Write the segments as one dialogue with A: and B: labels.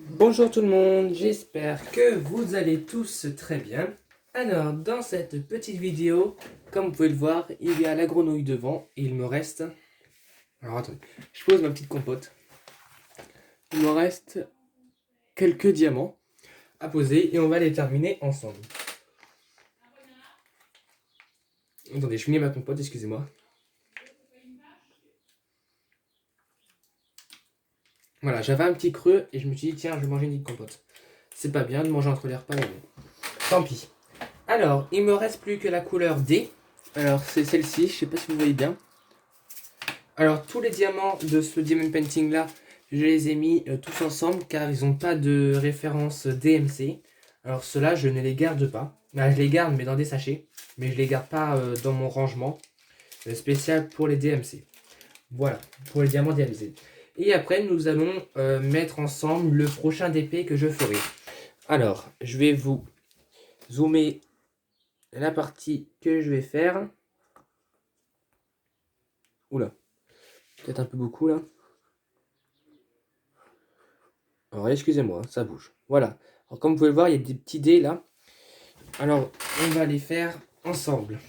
A: Bonjour tout le monde, j'espère que vous allez tous très bien. Alors, dans cette petite vidéo, comme vous pouvez le voir, il y a la grenouille devant et il me reste... Alors attendez, je pose ma petite compote. Il me reste quelques diamants à poser et on va les terminer ensemble. Attendez, je finis ma compote, excusez-moi. Voilà, j'avais un petit creux et je me suis dit, tiens, je vais manger une petite compote. C'est pas bien de manger entre les repas là. Tant pis. Alors, il me reste plus que la couleur D. Alors, c'est celle-ci, je sais pas si vous voyez bien. Alors, tous les diamants de ce diamond painting là, je les ai mis tous ensemble car ils n'ont pas de référence DMC. Alors, ceux-là, je ne les garde pas. Je les garde, mais dans des sachets. Mais je ne les garde pas dans mon rangement spécial pour les DMC. Voilà, pour les diamants DMC. Et après, nous allons mettre ensemble le prochain DP que je ferai. Alors, je vais vous zoomer la partie que je vais faire. Oula, peut-être un peu beaucoup là. Alors, excusez-moi, ça bouge. Voilà. Alors, comme vous pouvez le voir, il y a des petits dés là. Alors, on va les faire ensemble.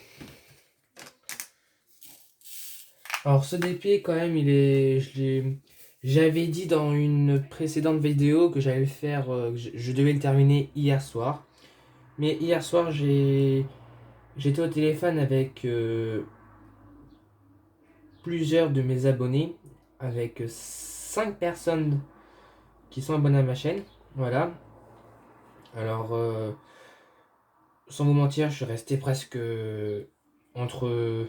A: Alors, ce DP, quand même, il est... J'avais dit dans une précédente vidéo que j'allais le faire... que je devais le terminer hier soir. Mais hier soir, j'étais au téléphone avec plusieurs de mes abonnés. Avec 5 personnes qui sont abonnées à ma chaîne. Voilà. Alors... sans vous mentir, je suis resté presque entre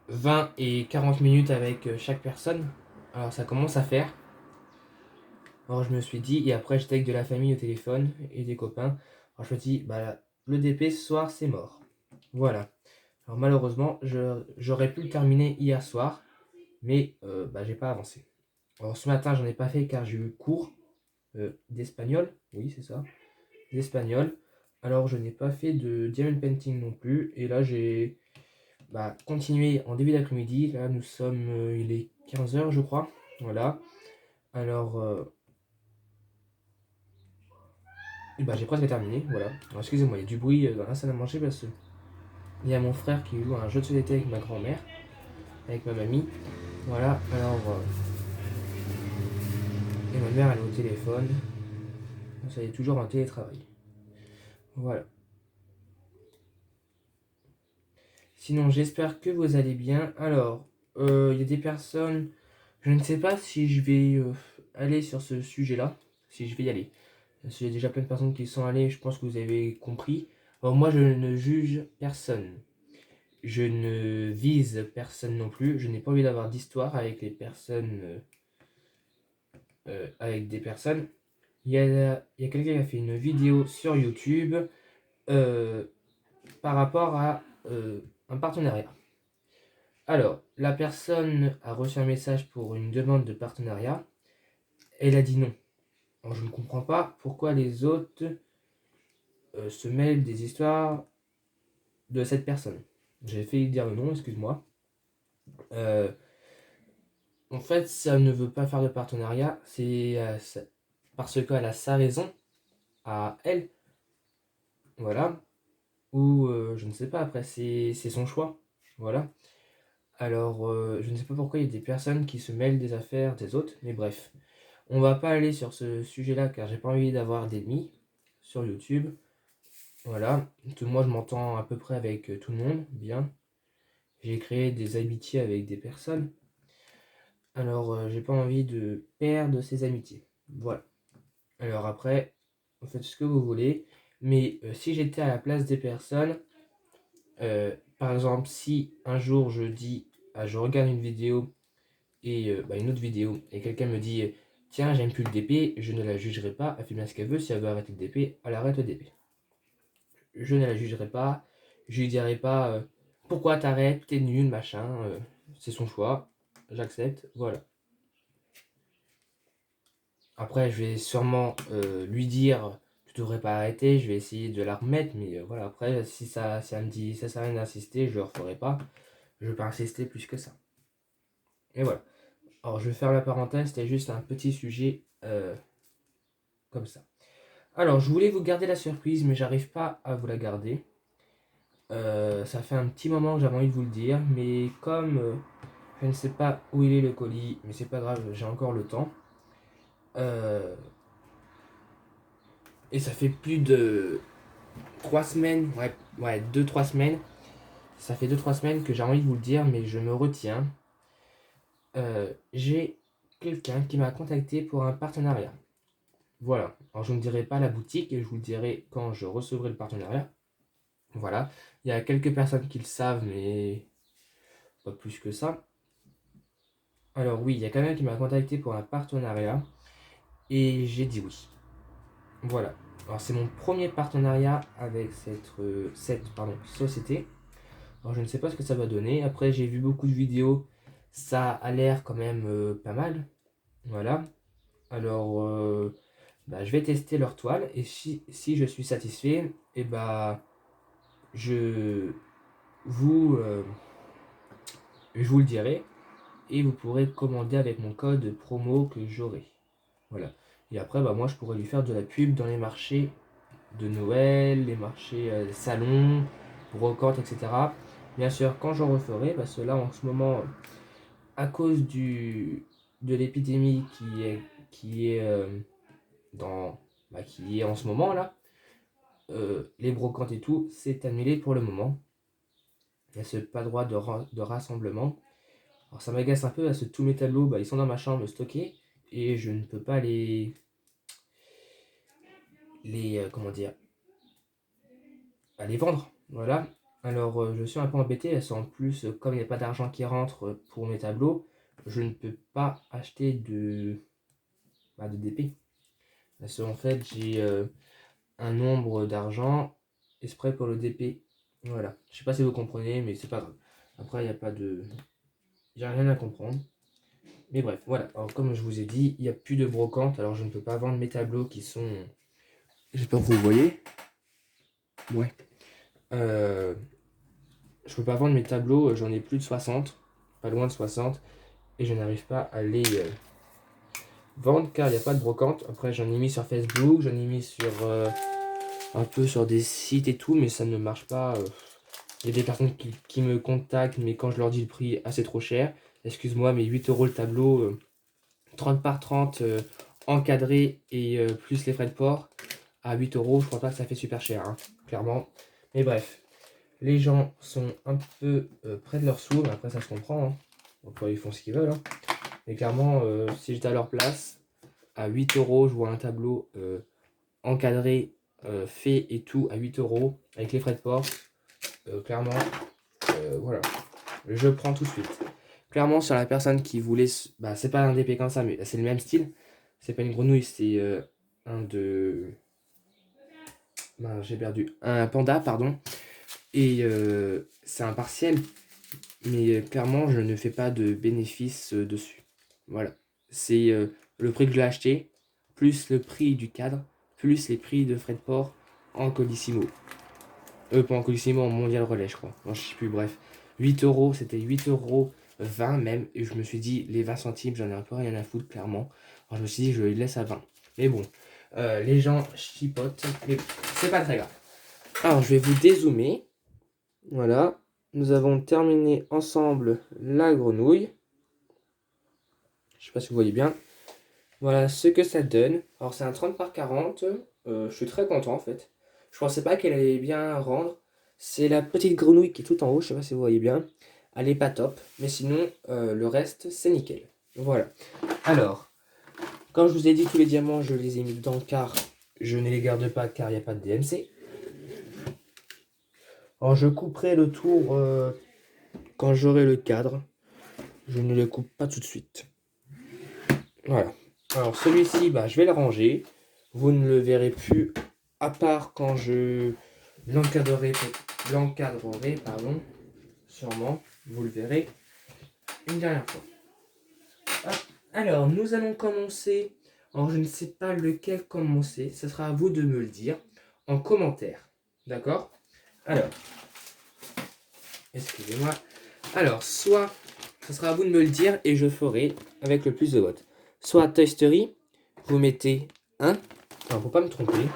A: 20 et 40 minutes avec chaque personne. Alors ça commence à faire. Alors je me suis dit, et après j'étais avec de la famille au téléphone et des copains. Alors je me suis dit, bah le DP ce soir c'est mort. Voilà. Alors malheureusement, j'aurais pu le terminer hier soir, mais bah, j'ai pas avancé. Alors ce matin j'en ai pas fait car j'ai eu cours d'espagnol. Oui c'est ça. D'espagnol. Alors je n'ai pas fait de diamond painting non plus. Et là j'ai continué en début d'après-midi. Là nous sommes, il est 15 h je crois. Voilà. Alors j'ai presque terminé. Voilà. Alors excusez-moi, il y a du bruit dans la salle à manger parce que il y a mon frère qui joue à un jeu de société avec ma grand-mère, avec ma mamie. Voilà. Alors et ma mère elle est au téléphone. Ça y est toujours en télétravail. Voilà. Sinon j'espère que vous allez bien. Alors il y a des personnes. Je ne sais pas si je vais aller sur ce sujet-là. Si je vais y aller. Parce qu'il y a déjà plein de personnes qui y sont allées, je pense que vous avez compris. Alors moi, je ne juge personne. Je ne vise personne non plus. Je n'ai pas envie d'avoir d'histoire avec les personnes, avec des personnes. Il y a quelqu'un qui a fait une vidéo sur YouTube euh, par rapport à un partenariat. Alors, la personne a reçu un message pour une demande de partenariat. Elle a dit non. Alors, je ne comprends pas pourquoi les autres se mêlent des histoires de cette personne. J'ai failli dire le nom, excuse-moi. Euh, En fait, ça ne veut pas faire de partenariat, c'est parce qu'elle a sa raison à elle, voilà. Ou je ne sais pas, après, c'est son choix, voilà. Alors, je ne sais pas pourquoi il y a des personnes qui se mêlent des affaires des autres, mais bref. On va pas aller sur ce sujet-là car j'ai pas envie d'avoir d'ennemis sur YouTube. Voilà. Moi, je m'entends à peu près avec tout le monde, bien. J'ai créé des amitiés avec des personnes. Alors, j'ai pas envie de perdre ces amitiés. Voilà. Alors après, vous faites ce que vous voulez. Mais si j'étais à la place des personnes, par exemple, si un jour je dis, je regarde une vidéo et une autre vidéo, et quelqu'un me dit, tiens, j'aime plus le DP, je ne la jugerai pas, elle fait bien ce qu'elle veut, si elle veut arrêter le DP, elle arrête le DP. Je ne la jugerai pas, je lui dirai pas, pourquoi t'arrêtes, t'es nul, machin, c'est son choix, j'accepte, voilà. Après, je vais sûrement lui dire tu devrais pas arrêter, je vais essayer de la remettre, mais voilà, après, si elle me dit ça sert à rien d'insister, je le referai pas. Je vais pas insister plus que ça. Et voilà. Alors, je vais faire la parenthèse, c'était juste un petit sujet comme ça. Alors, je voulais vous garder la surprise, mais j'arrive pas à vous la garder. Ça fait un petit moment que j'avais envie de vous le dire, mais comme je ne sais pas où il est le colis, mais c'est pas grave, j'ai encore le temps. Euh, et ça fait plus de 3 semaines, ouais 2-3 semaines. Ça fait 2-3 semaines que j'ai envie de vous le dire, mais je me retiens. J'ai quelqu'un qui m'a contacté pour un partenariat. Voilà. Alors je ne dirai pas la boutique, et je vous le dirai quand je recevrai le partenariat. Voilà. Il y a quelques personnes qui le savent, mais pas plus que ça. Alors oui, il y a quelqu'un qui m'a contacté pour un partenariat, et j'ai dit oui. Voilà. Alors c'est mon premier partenariat avec cette société. Alors je ne sais pas ce que ça va donner. Après j'ai vu beaucoup de vidéos. Ça a l'air quand même pas mal. Voilà. Alors bah, je vais tester leur toile. Et si je suis satisfait, et bah je vous, euh, je vous le dirai. Et vous pourrez commander avec mon code promo que j'aurai. Voilà. Et après bah, moi je pourrais lui faire de la pub dans les marchés de Noël, les marchés salons, brocantes, etc. Bien sûr, quand j'en referai, parce que là en ce moment, à cause de l'épidémie qui est, qui est en ce moment là, les brocantes et tout, c'est annulé pour le moment. Il n'y a pas droit de rassemblement. Alors ça m'agace un peu parce que tous mes tableaux, bah, ils sont dans ma chambre stockés et je ne peux pas comment dire, les vendre. Voilà. Alors je suis un peu embêté parce qu'en plus, comme il n'y a pas d'argent qui rentre pour mes tableaux, je ne peux pas acheter de DP. Parce qu'en fait, j'ai un nombre d'argent exprès pour le DP. Voilà. Je sais pas si vous comprenez, mais c'est pas grave. Après, il n'y a pas de. J'ai rien à comprendre. Mais bref, voilà. Alors, comme je vous ai dit, il n'y a plus de brocante. Alors, je ne peux pas vendre mes tableaux qui sont. J'espère que vous voyez. Ouais. Je peux pas vendre mes tableaux. J'en ai plus de 60. Pas loin de 60. Et je n'arrive pas à les vendre car il n'y a pas de brocante. Après, j'en ai mis sur Facebook. J'en ai mis sur. Un peu sur des sites et tout. Mais ça ne marche pas. Il y a des personnes qui me contactent. Mais quand je leur dis le prix, c'est trop cher. Excuse-moi, mais 8 euros le tableau. 30 par 30 encadré et plus les frais de port à 8 euros, je crois pas que ça fait super cher, hein, clairement. Mais bref, les gens sont un peu près de leur sous, mais après ça se comprend. Hein. Donc ils font ce qu'ils veulent. Hein. Mais clairement, si j'étais à leur place, à 8 euros, je vois un tableau encadré, fait et tout à 8 euros, avec les frais de port. Clairement, voilà, je prends tout de suite. Clairement, sur la personne qui voulait. Bah, c'est pas un DP comme ça, mais c'est le même style. C'est pas une grenouille, c'est un de. Bah, j'ai perdu. Un panda, pardon. Et c'est un partiel. Mais clairement, je ne fais pas de bénéfice dessus. Voilà. C'est le prix que je l'ai acheté, plus le prix du cadre, plus les prix de frais de port en Colissimo. Pas en Colissimo, en Mondial Relais, je crois. Non, je sais plus, bref. 8 euros, c'était 8 euros 20 même. Et je me suis dit, les 20 centimes, j'en ai un peu rien à foutre, clairement. Alors je me suis dit, je les laisse à 20. Mais bon, les gens chipotent. Mais c'est pas très grave. Alors, je vais vous dézoomer. Voilà. Nous avons terminé ensemble la grenouille. Je sais pas si vous voyez bien. Voilà ce que ça donne. Alors, c'est un 30 par 40. Je suis très content, en fait. Je pensais pas qu'elle allait bien rendre. C'est la petite grenouille qui est tout en haut. Je sais pas si vous voyez bien. Elle est pas top. Mais sinon, le reste, c'est nickel. Voilà. Alors, comme je vous ai dit, tous les diamants, je les ai mis dedans car je ne les garde pas car il n'y a pas de DMC. Alors, je couperai le tour quand j'aurai le cadre. Je ne le coupe pas tout de suite. Voilà. Alors, celui-ci, bah, je vais le ranger. Vous ne le verrez plus à part quand je l'encadrerai, pardon. Sûrement, vous le verrez une dernière fois. Ah, alors, nous allons commencer. Alors, je ne sais pas lequel commencer. Ce sera à vous de me le dire en commentaire. D'accord? Alors, excusez-moi. Alors, soit, ce sera à vous de me le dire et je ferai avec le plus de votes. Soit Toy Story, vous mettez 1. Alors, faut pas me tromper.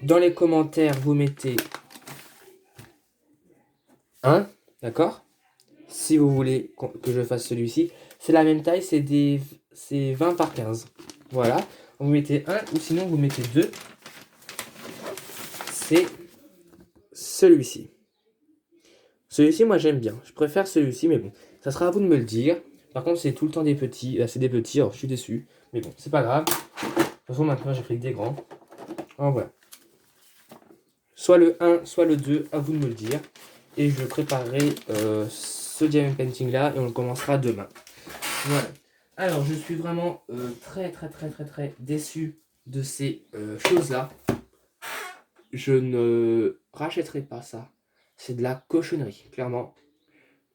A: Dans les commentaires, vous mettez 1, d'accord? Si vous voulez que je fasse celui-ci, c'est la même taille, c'est 20 par 15. Voilà, vous mettez 1 ou sinon vous mettez 2. C'est celui-ci. Celui-ci, moi j'aime bien. Je préfère celui-ci, mais bon, ça sera à vous de me le dire. Par contre, c'est tout le temps des petits. Là, c'est des petits, alors je suis déçu. Mais bon, c'est pas grave. De toute façon, maintenant j'ai pris que des grands. Alors voilà. Soit le 1, soit le 2, à vous de me le dire. Et je préparerai ce diamond painting là et on le commencera demain. Voilà. Alors, je suis vraiment très déçu de ces choses-là. Je ne rachèterai pas ça. C'est de la cochonnerie, clairement.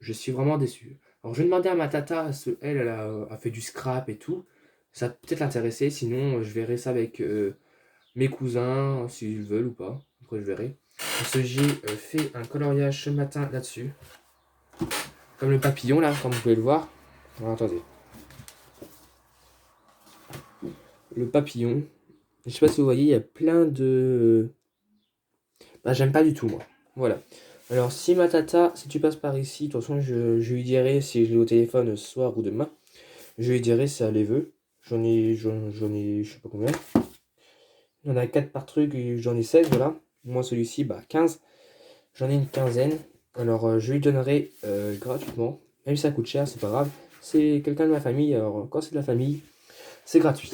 A: Je suis vraiment déçu. Alors, je vais demander à ma tata, elle a fait du scrap et tout. Ça peut peut-être l'intéresser, sinon je verrai ça avec mes cousins, s'ils veulent ou pas. Après, je verrai. Parce que j'ai fait un coloriage ce matin là-dessus. Comme le papillon, là, comme vous pouvez le voir. Alors, attendez. Le papillon. Je sais pas si vous voyez, il y a plein de... Bah, j'aime pas du tout, moi. Voilà. Alors, si ma tata, si tu passes par ici, de toute façon, je lui dirai, si je l'ai au téléphone ce soir ou demain, je lui dirai si elle les veut. J'en ai, je sais pas combien. Il y en a 4 par truc, et j'en ai 16, voilà. Moi, celui-ci, bah, 15. J'en ai une quinzaine. Alors, je lui donnerai gratuitement. Même si ça coûte cher, c'est pas grave. C'est quelqu'un de ma famille, alors quand c'est de la famille, c'est gratuit.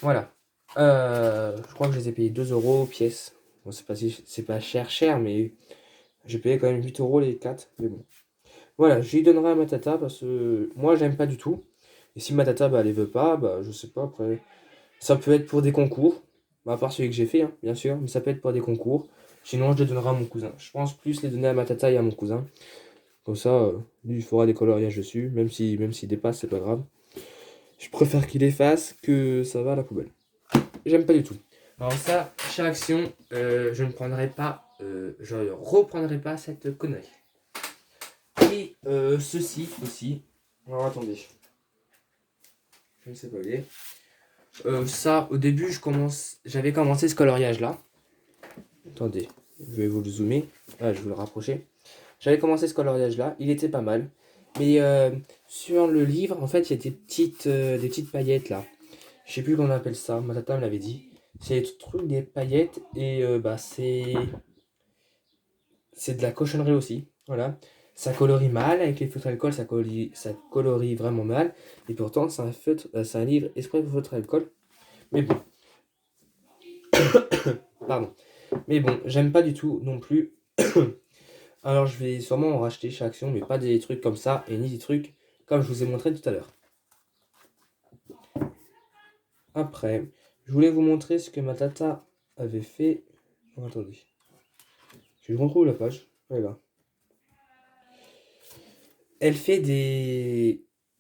A: Voilà. Je crois que je les ai payés 2 euros pièce. Bon, c'est pas cher, mais j'ai payé quand même 8 euros les 4. Mais bon. Voilà, je lui donnerai à ma tata parce que moi, j'aime pas du tout. Et si ma tata, bah, elle les veut pas, bah, je sais pas, après. Ça peut être pour des concours. Bah, à part celui que j'ai fait, hein, bien sûr. Mais ça peut être pour des concours. Sinon, je les donnerai à mon cousin. Je pense plus les donner à ma tata et à mon cousin. Comme ça, lui, il fera des coloriages dessus. Même s'il dépasse, c'est pas grave. Je préfère qu'il efface que ça va à la poubelle. J'aime pas du tout. Alors ça, chaque action, je ne prendrai pas, je ne reprendrai pas cette connerie. Et ceci aussi. Alors attendez. Je ne sais pas où il est. Ça, au début, j'avais commencé ce coloriage là. Attendez, je vais vous le zoomer. Ah, je vais le rapprocher. J'avais commencé ce coloriage là, il était pas mal. Mais sur le livre, en fait, il y a des petites paillettes là. Je sais plus comment on appelle ça, ma tata me l'avait dit. C'est des trucs, des paillettes, et bah c'est de la cochonnerie aussi. Voilà. Ça colorie mal, avec les feutres alcool, ça colorie vraiment mal. Et pourtant, c'est un livre exprès pour feutre alcool. Mais bon. Pardon. Mais bon, j'aime pas du tout non plus. Alors je vais sûrement en racheter chez Action, mais pas des trucs comme ça, et ni des trucs comme je vous ai montré tout à l'heure. Après, je voulais vous montrer ce que ma tata avait fait. Oh, attendez. Je retrouve la page. Elle est là. Elle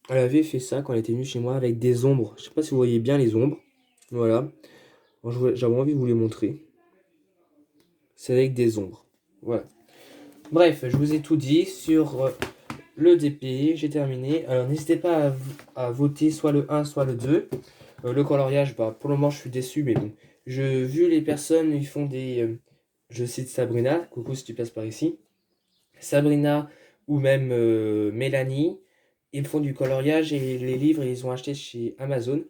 A: avait fait ça quand elle était venue chez moi avec des ombres. Je sais pas si vous voyez bien les ombres. Voilà. J'avais envie de vous les montrer. C'est avec des ombres. Voilà. Bref, je vous ai tout dit sur le DP. J'ai terminé. Alors n'hésitez pas à voter soit le 1, soit le 2. Le coloriage, bah, pour le moment, je suis déçu, mais bon. Vu les personnes, ils font des... je cite Sabrina. Coucou si tu passes par ici. Sabrina ou même Mélanie, ils font du coloriage et les livres, ils ont acheté chez Amazon.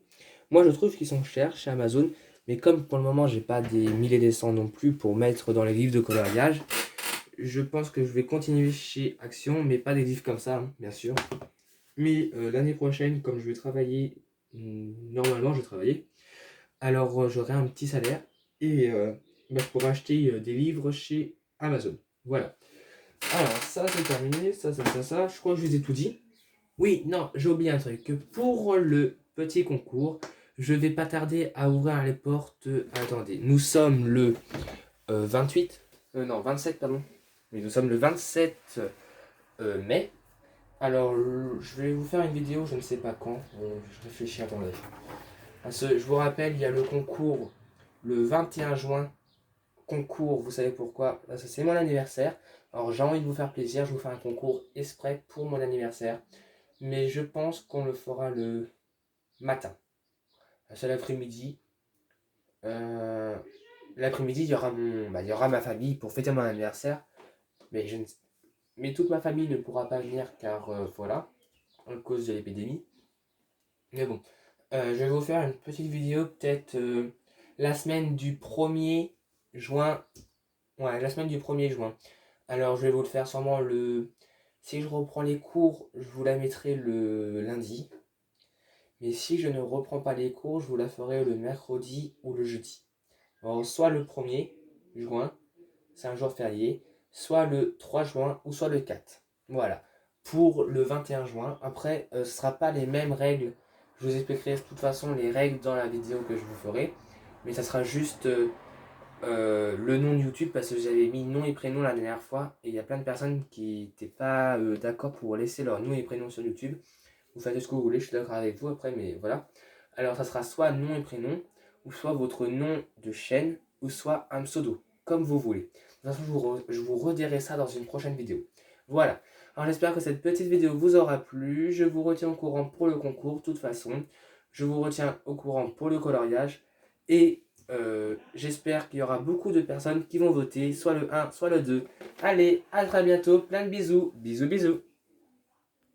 A: Moi, je trouve qu'ils sont chers chez Amazon, mais comme pour le moment, j'ai pas des milliers et des cents non plus pour mettre dans les livres de coloriage, je pense que je vais continuer chez Action, mais pas des livres comme ça, hein, bien sûr. Mais l'année prochaine, comme je vais travailler, normalement, je vais travailler, alors j'aurai un petit salaire et bah, je pourrai acheter des livres chez Amazon. Voilà. Alors, ça c'est terminé, ça. Je crois que je vous ai tout dit. Oui, non, j'ai oublié un truc. Pour le petit concours, je vais pas tarder à ouvrir les portes. Attendez, nous sommes le 28. Non, 27, pardon. Mais nous sommes le 27 mai. Alors, je vais vous faire une vidéo, je ne sais pas quand. Je réfléchis, attendez. Parce que je vous rappelle, il y a le concours le 21 juin. Concours, vous savez pourquoi? Parce que c'est mon anniversaire. Alors j'ai envie de vous faire plaisir, je vous fais un concours exprès pour mon anniversaire. Mais je pense qu'on le fera le matin. C'est l'après-midi. l'après-midi, il y aura ma famille pour fêter mon anniversaire. Mais, mais toute ma famille ne pourra pas venir car voilà, à cause de l'épidémie. Mais bon, je vais vous faire une petite vidéo peut-être la semaine du 1er juin. Ouais, la semaine du 1er juin. Alors je vais vous le faire sûrement le... Si je reprends les cours, je vous la mettrai le lundi. Mais si je ne reprends pas les cours, je vous la ferai le mercredi ou le jeudi. Alors, soit le 1er juin, c'est un jour férié, soit le 3 juin ou soit le 4. Voilà. Pour le 21 juin, après, ce ne sera pas les mêmes règles. Je vous expliquerai de toute façon les règles dans la vidéo que je vous ferai. Mais ça sera juste le nom de YouTube parce que j'avais mis nom et prénom la dernière fois. Et il y a plein de personnes qui n'étaient pas d'accord pour laisser leur nom et prénom sur YouTube. Vous faites ce que vous voulez, je suis d'accord avec vous après, mais voilà. Alors ça sera soit nom et prénom, ou soit votre nom de chaîne, ou soit un pseudo, comme vous voulez. De toute façon, je vous redirai ça dans une prochaine vidéo. Voilà. Alors j'espère que cette petite vidéo vous aura plu. Je vous retiens au courant pour le concours, de toute façon. Je vous retiens au courant pour le coloriage. Et j'espère qu'il y aura beaucoup de personnes qui vont voter, soit le 1, soit le 2. Allez, à très bientôt. Plein de bisous. Bisous, bisous.